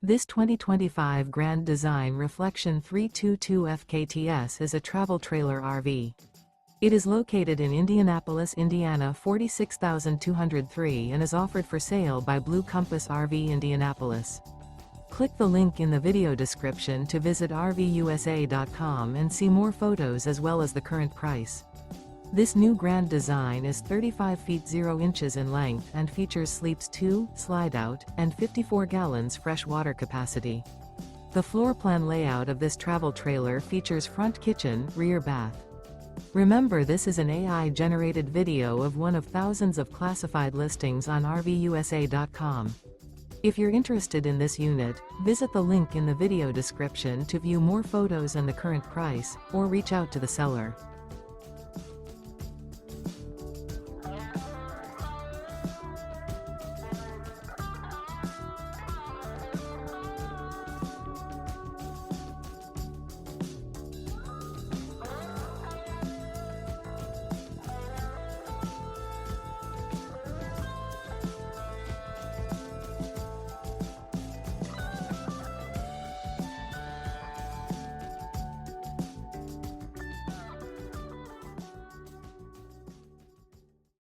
This 2025 Grand Design Reflection 322 FKTS is a travel trailer RV. It is located in Indianapolis, Indiana 46203 and is offered for sale by Blue Compass RV Indianapolis. Click the link in the video description to visit RVUSA.com and see more photos as well as the current price. This new Grand Design is 35 feet 0 inches in length and features sleeps 2, slide-out, and 54 gallons fresh water capacity. The floor plan layout of this travel trailer features front kitchen, rear bath. Remember, this is an AI-generated video of one of thousands of classified listings on RVUSA.com. If you're interested in this unit, visit the link in the video description to view more photos and the current price, or reach out to the seller.